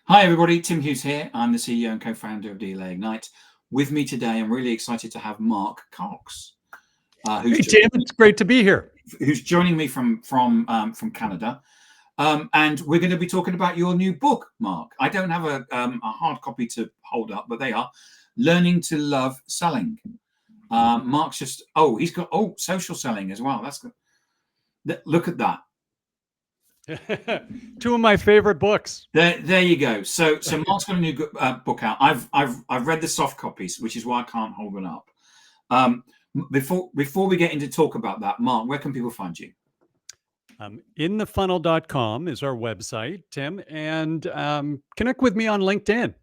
Hi everybody, Tim Hughes here. I'm the CEO and co-founder of DLA Ignite. With me today, I'm really excited to have Mark Cox, Hey, Tim, it's great to be here. who's joining me from Canada. And we're going to be talking about your new book, Mark. I don't have a hard copy to hold up, but they are Learning to Love Selling. Mark's just he's got social selling as well. That's good. Look at that. Two of my favorite books. There you go. So Mark's got a new book out. I've read the soft copies, which is why I can't hold one up. Before we get into talk about that, Mark, where can people find you? Inthefunnel.com is our website, Tim, and connect with me on LinkedIn.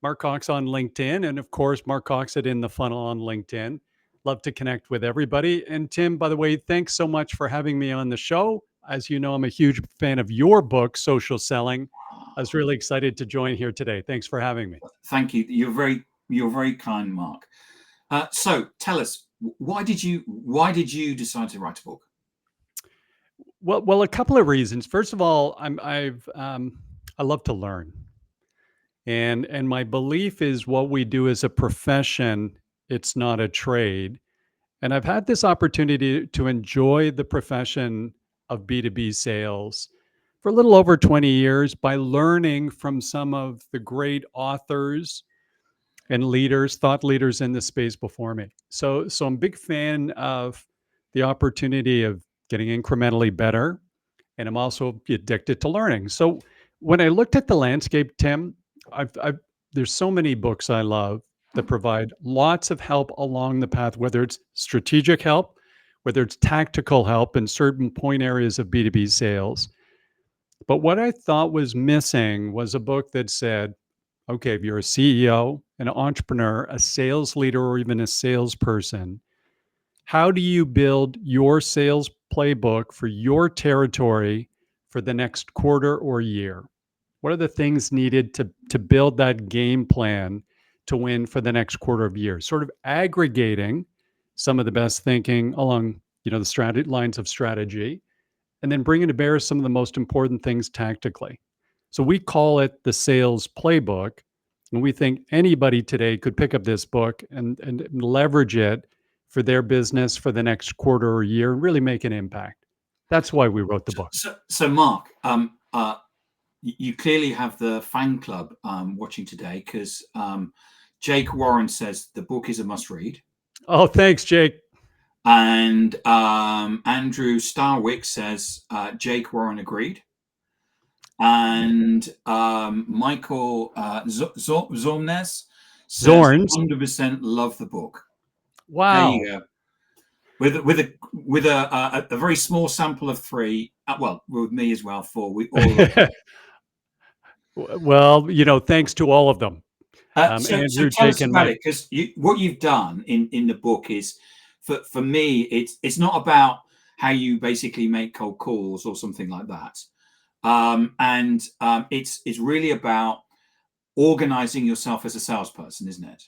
Mark Cox on LinkedIn, and of course, Mark Cox at In the Funnel on LinkedIn. Love to connect with everybody. And Tim, by the way, thanks so much for having me on the show. As you know, I'm a huge fan of your book, Social Selling. I was really excited to join here today. Thanks for having me. Thank you. You're very kind, Mark. So tell us, why did you decide to write a book? Well, a couple of reasons. First of all, I love to learn. And my belief is what we do as a profession, it's not a trade. And I've had this opportunity to enjoy the profession of B2B sales for a little over 20 years by learning from some of the great authors and leaders, thought leaders in the space before me. So I'm a big fan of the opportunity of getting incrementally better. And I'm also addicted to learning. So when I looked at the landscape, Tim, there's so many books I love that provide lots of help along the path, whether it's strategic help, whether it's tactical help in certain point areas of B2B sales. But what I thought was missing was a book that said, okay, if you're a CEO, an entrepreneur, a sales leader, or even a salesperson, how do you build your sales playbook for your territory for the next quarter or year? What are the things needed to build that game plan to win for the next quarter of year? Sort of aggregating some of the best thinking along, the lines of strategy, and then bringing to bear some of the most important things tactically. So we call it the sales playbook, and we think anybody today could pick up this book and leverage it for their business for the next quarter or year and really make an impact. That's why we wrote the book. So Mark, you clearly have the fan club watching today because Jake Warren says the book is a must-read. Oh, thanks, Jake. And Andrew Starwick says Jake Warren agreed. And Michael Zornes says 100% love the book. Wow. There you go. With a very small sample of 3. Well, with me as well, 4. We all. Well, thanks to all of them. So tell us about it, because what you've done in the book is, for me, it's not about how you basically make cold calls or something like that, and it's really about organizing yourself as a salesperson, isn't it?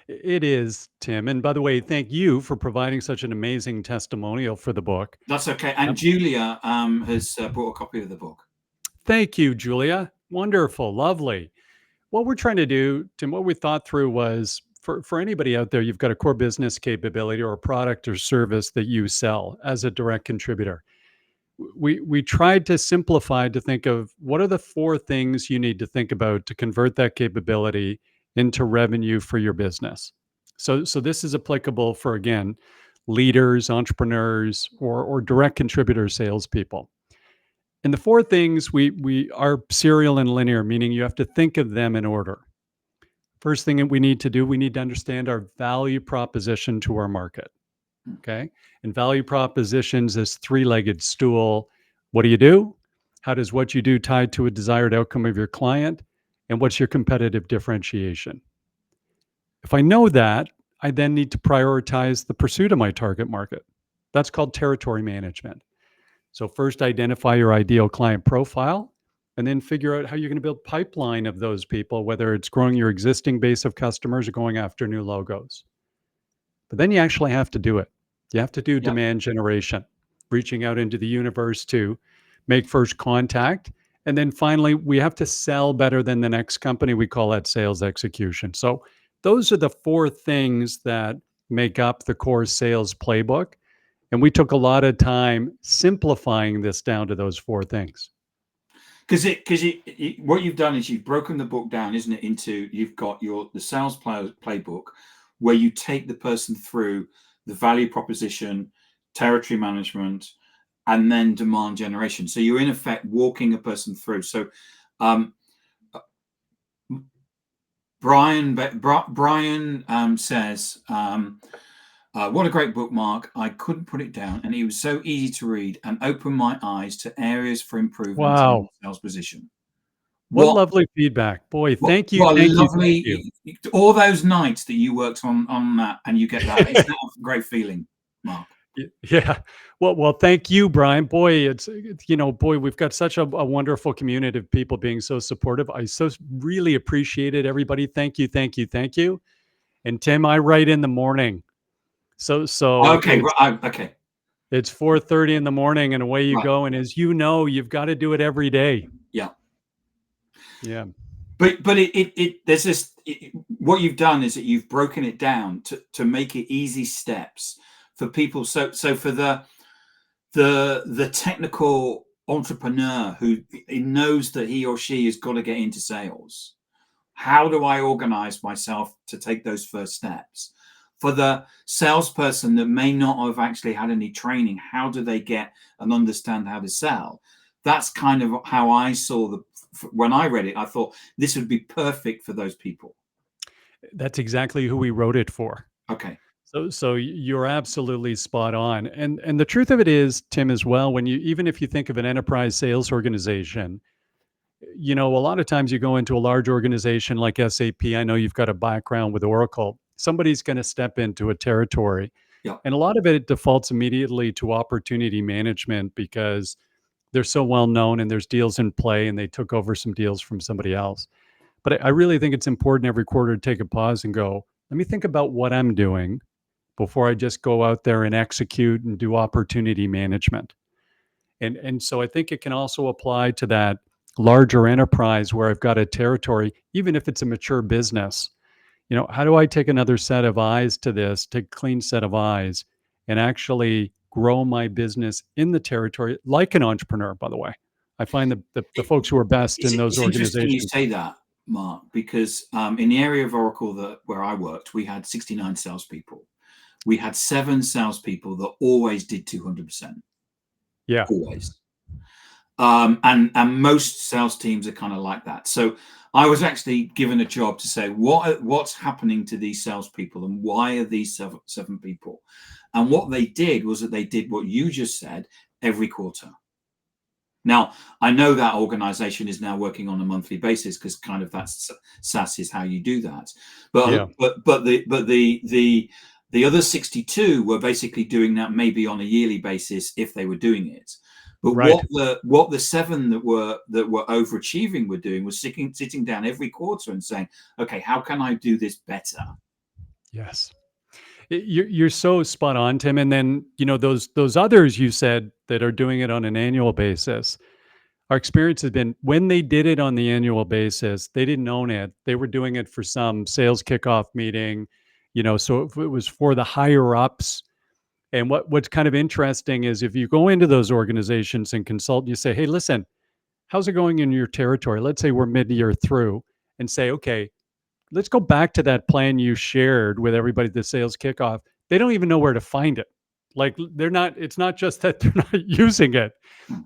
It is, Tim. And by the way, thank you for providing such an amazing testimonial for the book. That's okay. And Julia has brought a copy of the book. Thank you, Julia. Wonderful. Lovely. What we're trying to do, Tim, what we thought through was for anybody out there, you've got a core business capability or a product or service that you sell as a direct contributor. We tried to simplify to think of what are the 4 things you need to think about to convert that capability into revenue for your business. So this is applicable for, again, leaders, entrepreneurs, or direct contributor salespeople. And the 4 things we are serial and linear, meaning you have to think of them in order. First thing that we need to do, we need to understand our value proposition to our market. Okay. And value propositions is 3-legged stool. What do you do? How does what you do tie to a desired outcome of your client? And what's your competitive differentiation? If I know that, I then need to prioritize the pursuit of my target market. That's called territory management. So first identify your ideal client profile, and then figure out how you're going to build pipeline of those people, whether it's growing your existing base of customers or going after new logos. But then you actually have to do it. You have to do demand generation, reaching out into the universe to make first contact And then finally, we have to sell better than the next company. We call that sales execution. So those are the four things that make up the core sales playbook. And we took a lot of time simplifying this down to those four things. Because what you've done is you've broken the book down, isn't it? Into you've got the sales playbook, where you take the person through the value proposition, territory management, and then demand generation. So you're in effect walking a person through. So Brian says, what a great book, Mark. I couldn't put it down, and it was so easy to read and opened my eyes to areas for improvement in Wow. the sales position. What lovely feedback. Boy, thank you. What Thank you. lovely, Thank you. all those nights that you worked on that and you get that. It's a great feeling, Mark. Yeah. Well, thank you, Brian. Boy, it's boy, we've got such a wonderful community of people being so supportive. I so really appreciate it, everybody. Thank you, thank you, thank you. And Tim, I write in the morning. So Okay, okay. It's 4:30 in the morning and away you Right. go. And as you know, you've got to do it every day. Yeah. Yeah. But there's this, what you've done is that you've broken it down to make it easy steps for people. So for the technical entrepreneur who knows that he or she has got to get into sales, how do I organize myself to take those first steps? For the salesperson that may not have actually had any training, how do they get and understand how to sell? That's kind of how I saw when I read it. I thought this would be perfect for those people. That's exactly who we wrote it for. Okay. So you're absolutely spot on. And the truth of it is, Tim, as well, even if you think of an enterprise sales organization, a lot of times you go into a large organization like SAP. I know you've got a background with Oracle. Somebody's going to step into a territory. Yeah. And a lot of it defaults immediately to opportunity management because they're so well known and there's deals in play and they took over some deals from somebody else. But I really think it's important every quarter to take a pause and go, let me think about what I'm doing before I just go out there and execute and do opportunity management. And so I think it can also apply to that larger enterprise where I've got a territory, even if it's a mature business. How do I take another set of eyes to this, take a clean set of eyes, and actually grow my business in the territory like an entrepreneur, by the way? I find the folks who are best in those It's interesting you organizations. say that, Mark, because in the area of Oracle where I worked, we had 69 salespeople. We had 7 salespeople that always did 200%. Yeah. Always. And most sales teams are kind of like that. So I was actually given a job to say what's happening to these salespeople and why are these seven people? And what they did was that they did what you just said every quarter. Now, I know that organization is now working on a monthly basis because kind of that's SaaS is how you do that. But the other 62 were basically doing that maybe on a yearly basis if they were doing it. But right. what the 7 that were overachieving were doing was sitting down every quarter and saying, okay, how can I do this better? Yes. You're so spot on, Tim. And then, those others you said that are doing it on an annual basis, our experience has been when they did it on the annual basis, they didn't own it. They were doing it for some sales kickoff meeting, so it was for the higher ups. And what's kind of interesting is if you go into those organizations and consult, you say, hey, listen, how's it going in your territory? Let's say we're mid-year through and say, okay, let's go back to that plan you shared with everybody at the sales kickoff. They don't even know where to find it. Like it's not just that they're not using it.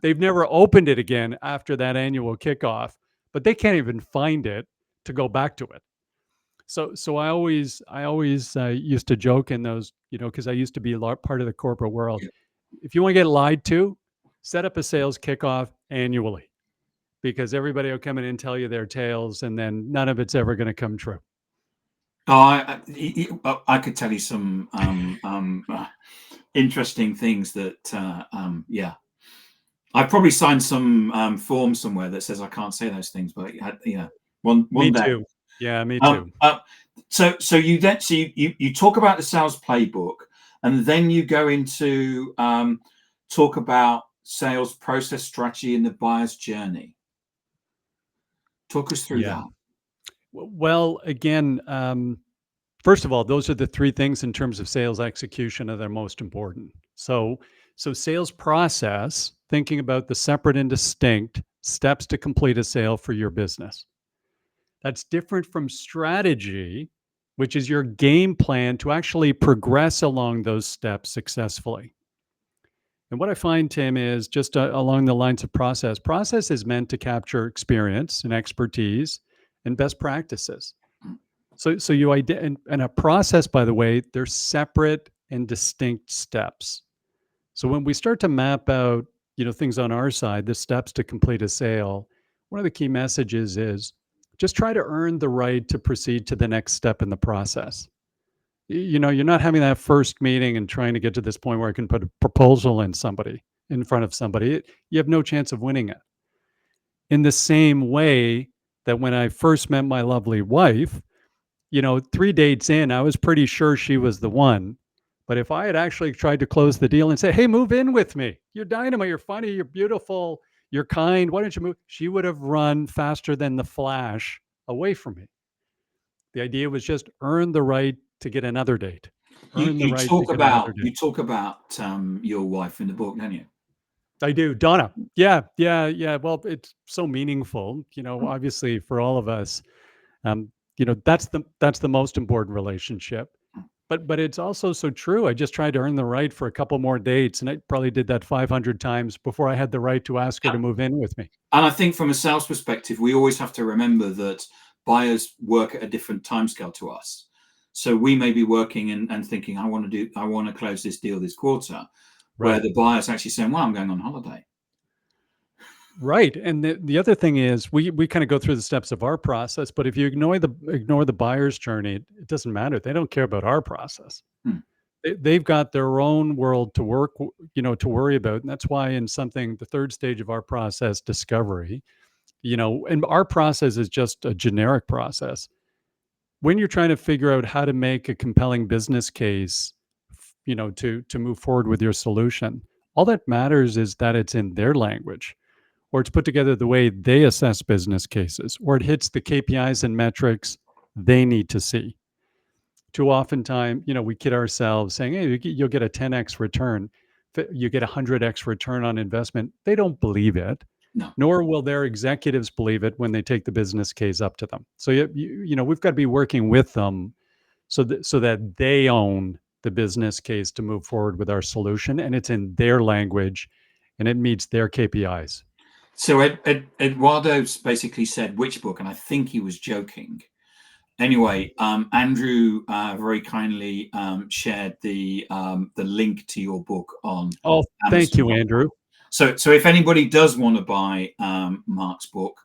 They've never opened it again after that annual kickoff, but they can't even find it to go back to it. So I always used to joke in those, because I used to be a part of the corporate world. If you want to get lied to, set up a sales kickoff annually because everybody will come in and tell you their tales and then none of it's ever going to come true. Oh, I could tell you some interesting things that, yeah. I probably signed some form somewhere that says I can't say those things, but one Me day. too. Yeah, me too. So you talk about the sales playbook, and then you go into talk about sales process strategy and the buyer's journey. Talk us through that. Well, again, first of all, those are the three things in terms of sales execution that are most important. So sales process, thinking about the separate and distinct steps to complete a sale for your business. That's different from strategy, which is your game plan to actually progress along those steps successfully. And what I find, Tim, is just along the lines of process. Process is meant to capture experience and expertise and best practices. So you and a process, by the way, they're separate and distinct steps. So when we start to map out, things on our side, the steps to complete a sale, one of the key messages is just try to earn the right to proceed to the next step in the process. You're not having that first meeting and trying to get to this point where I can put a proposal in front of somebody. You have no chance of winning it. In the same way that when I first met my lovely wife, 3 dates in, I was pretty sure she was the one. But if I had actually tried to close the deal and say, "Hey, move in with me. You're dynamite. You're funny. You're beautiful. You're kind. Why don't you move?" She would have run faster than the flash away from me. The idea was just earn the right to get another date. Earn the You right to talk get another about date. your wife in the book, don't you? I do. Donna. Yeah, yeah, yeah. Well, it's so meaningful, obviously for all of us. That's the most important relationship. But it's also so true. I just tried to earn the right for a couple more dates, and I probably did that 500 times before I had the right to ask her to move in with me. And I think from a sales perspective, we always have to remember that buyers work at a different timescale to us. So we may be working and thinking, I want to close this deal this quarter, where Right. the buyer's actually saying, well, I'm going on holiday. Right. And the other thing is we kind of go through the steps of our process, but if you ignore the buyer's journey, it doesn't matter. They don't care about our process. They've got their own world to to worry about. And that's why the third stage of our process, discovery, and our process is just a generic process. When you're trying to figure out how to make a compelling business case, to move forward with your solution, all that matters is that it's in their language, or it's put together the way they assess business cases, or it hits the KPIs and metrics they need to see. Too often time, we kid ourselves saying, "Hey, you'll get a 10x return. You get a 100x return on investment." They don't believe it. No. Nor will their executives believe it when they take the business case up to them. So we've got to be working with them so that they own the business case to move forward with our solution, and it's in their language, and it meets their KPIs. So Eduardo basically said which book, and I think he was joking. Anyway, Andrew very kindly shared the link to your book on Oh, Amazon. thank you, Andrew. So if anybody does want to buy Mark's book,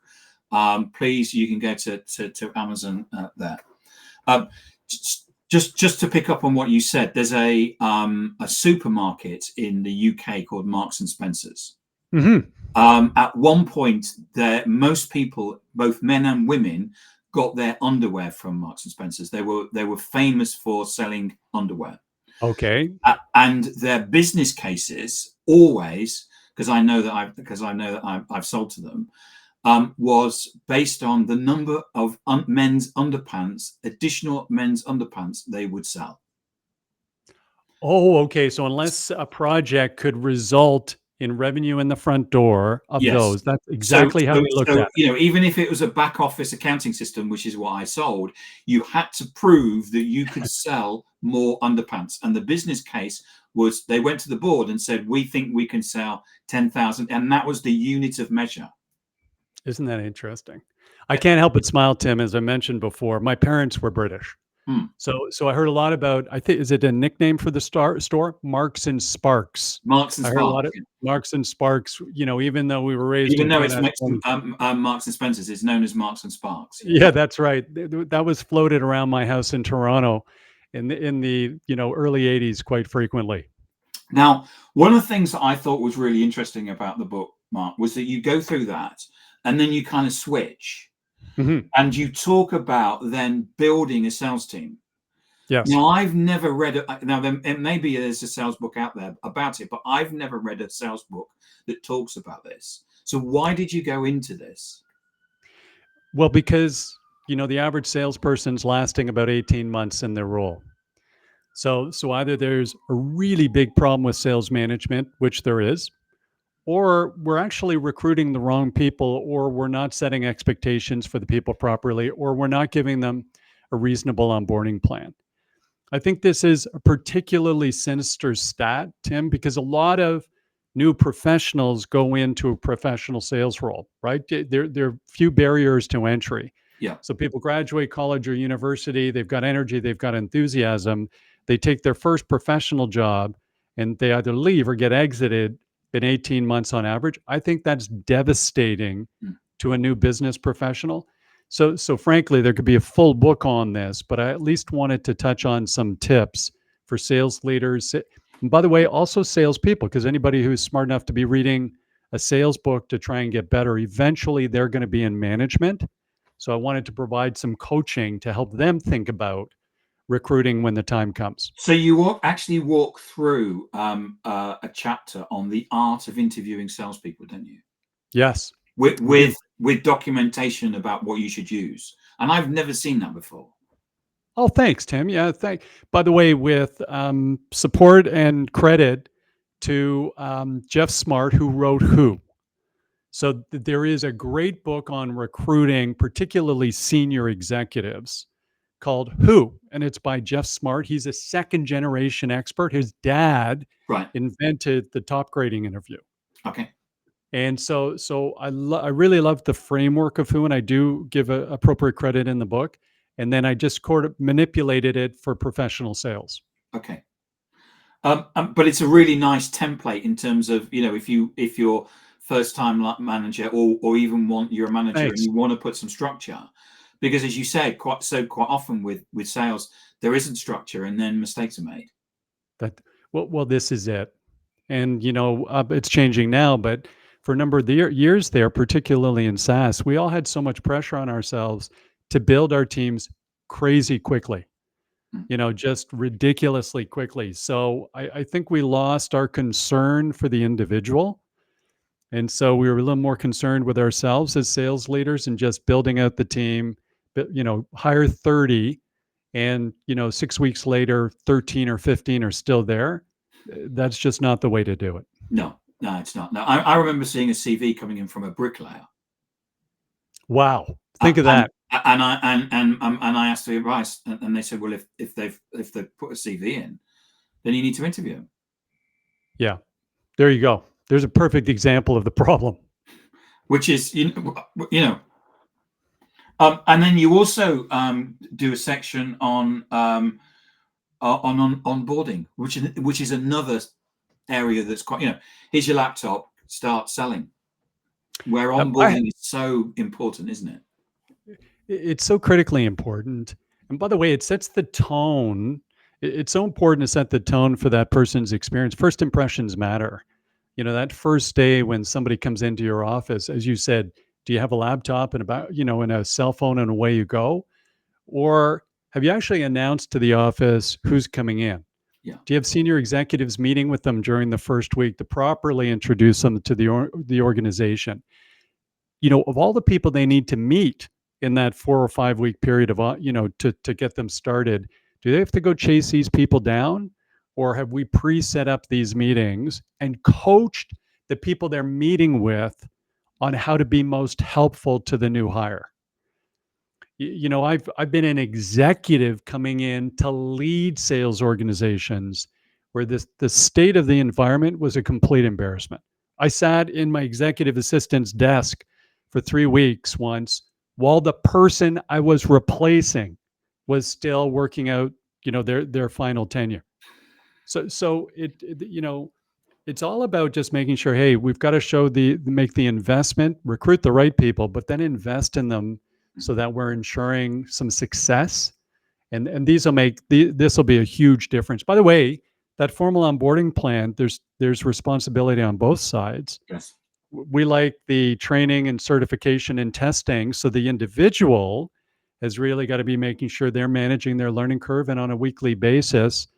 please, you can go to Amazon there. Just to pick up on what you said, there's a supermarket in the UK called Marks and Spencer's. Mm-hmm. At one point, most people, both men and women, got their underwear from Marks and Spencer's. They were famous for selling underwear. Okay. And their business cases always, because I know that I've sold to them, was based on the number of additional men's underpants they would sell. Oh, okay. So unless a project could result in revenue in the front door of those, that's exactly how we looked at it. Even if it was a back office accounting system, which is what I sold, you had to prove that you could sell more underpants. And the business case was they went to the board and said, we think we can sell 10,000. And that was the unit of measure. Isn't that interesting? I can't help but smile, Tim. As I mentioned before, my parents were British. So I heard a lot about, I think, is it a nickname for the store? Marks and Sparks. Marks and I Sparks. heard a lot of Marks and Sparks, even though we were raised even in though it's Marks and Spencer's, it's known as Marks and Sparks. Yeah, that's right. That was floated around my house in Toronto in the early 80s quite frequently. Now, one of the things that I thought was really interesting about the book, Mark, was that you go through that and then you kind of switch. Mm-hmm. And you talk about then building a sales team. Yes. Now, I've never read it. Now, maybe there's a sales book out there about it, but I've never read a sales book that talks about this. So why did you go into this? Well, because the average salesperson's lasting about 18 months in their role. So either there's a really big problem with sales management, which there is, or we're actually recruiting the wrong people, or we're not setting expectations for the people properly, or we're not giving them a reasonable onboarding plan. I think this is a particularly sinister stat, Tim, because a lot of new professionals go into a professional sales role, right? There are few barriers to entry. Yeah. So people graduate college or university, they've got energy, they've got enthusiasm, they take their first professional job and they either leave or get exited in 18 months on average. I think that's devastating Mm. to a new business professional. So frankly, there could be a full book on this, but I at least wanted to touch on some tips for sales leaders. And by the way, also salespeople, because anybody who's smart enough to be reading a sales book to try and get better, eventually they're going to be in management. So I wanted to provide some coaching to help them think about recruiting when the time comes. So you actually walk through a chapter on the art of interviewing salespeople, don't you? Yes. With documentation about what you should use, and I've never seen that before. Oh, thanks, Tim. Yeah, by the way, with support and credit to Jeff Smart, who wrote Who. So there is a great book on recruiting, particularly senior executives, called Who, and it's by Jeff Smart. He's a second generation expert. His dad Right. invented the top grading interview. Okay. And so I really love the framework of Who, and I do give appropriate credit in the book. And then I just manipulated it for professional sales. Okay. But it's a really nice template in terms of, if you're first time manager, or even you're a manager. Thanks. And you want to put some structure, because as you said, quite often with sales, there isn't structure and then mistakes are made. Well, this is it. And it's changing now, but for a number of years there, particularly in SaaS, we all had so much pressure on ourselves to build our teams crazy quickly, just ridiculously quickly. So I think we lost our concern for the individual. And so we were a little more concerned with ourselves as sales leaders and just building out the team, but, hire 30 and, 6 weeks later, 13 or 15 are still there. That's just not the way to do it. No, it's not. No, I remember seeing a CV coming in from a bricklayer. Wow. Think of that. And I asked the advice, and they said, well, if they've put a CV in, then you need to interview them. Yeah, there you go. There's a perfect example of the problem. Which is, and then you also do a section on onboarding, which is another area that's quite, here's your laptop, start selling. Where onboarding is so important, isn't it? It's so critically important. And by the way, it sets the tone. It's so important to set the tone for that person's experience. First impressions matter. That first day when somebody comes into your office, as you said, do you have a laptop and and a cell phone and away you go? Or have you actually announced to the office who's coming in? Yeah. Do you have senior executives meeting with them during the first week to properly introduce them to the organization? Of all the people they need to meet in that 4 or 5 week period of, to get them started, do they have to go chase these people down? Or have we pre-set up these meetings and coached the people they're meeting with on how to be most helpful to the new hire? I've been an executive coming in to lead sales organizations where the state of the environment was a complete embarrassment. I sat in my executive assistant's desk for 3 weeks once while the person I was replacing was still working out, their final tenure. So it's all about just making sure, hey, we've got to make the investment, recruit the right people, but then invest in them so that we're ensuring some success. And this will be a huge difference. By the way, that formal onboarding plan, there's responsibility on both sides. Yes. We like the training and certification and testing. So the individual has really got to be making sure they're managing their learning curve, and on a weekly basis,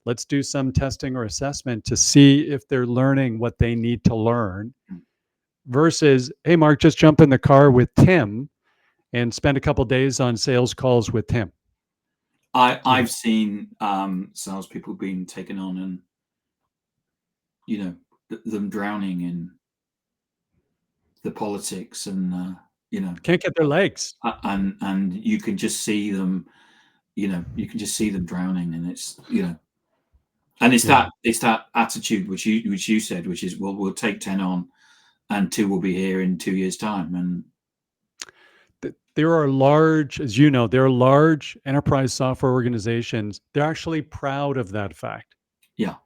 let's do some testing or assessment to see if they're learning what they need to learn, versus, hey, Mark, just jump in the car with Tim and spend a couple days on sales calls with Tim. I've seen salespeople being taken on and, them drowning in the politics and, Can't get their legs. and you can just see them, you can just see them drowning, and and it's that attitude which you said, which is, well, we'll take 10 on, and 2 will be here in 2 years' time, and there are large, as you know, there are large enterprise software organizations. They're actually proud of that fact. Yeah.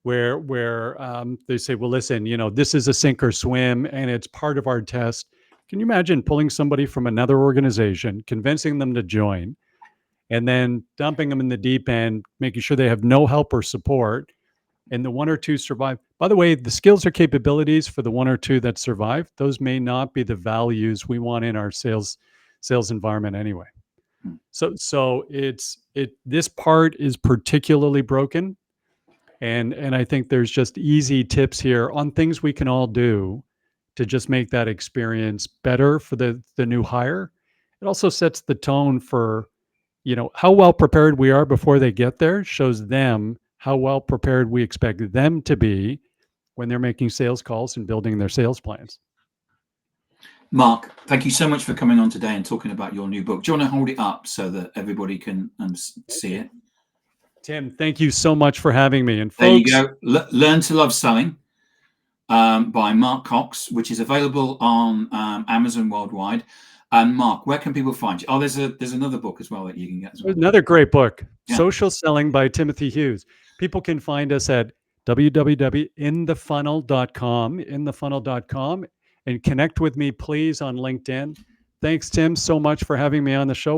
Where they say, well, listen, this is a sink or swim, and it's part of our test. Can you imagine pulling somebody from another organization, convincing them to join, and then dumping them in the deep end, making sure they have no help or support, and the 1 or 2 survive? By the way, the skills or capabilities for the 1 or 2 that survive, those may not be the values we want in our sales environment anyway. So this part is particularly broken. And I think there's just easy tips here on things we can all do to just make that experience better for the new hire. It also sets the tone for, how well prepared we are before they get there, shows them how well prepared we expect them to be when they're making sales calls and building their sales plans. Mark, thank you so much for coming on today and talking about your new book. Do you want to hold it up so that everybody can see it? Tim, thank you so much for having me. And there folks, you go. Learn to Love Selling by Mark Cox, which is available on Amazon worldwide. And Mark, where can people find you? Oh, there's another book as well that you can get as well. Another great book, Social Selling by Timothy Hughes. People can find us at www.inthefunnel.com, and connect with me, please, on LinkedIn. Thanks, Tim, so much for having me on the show.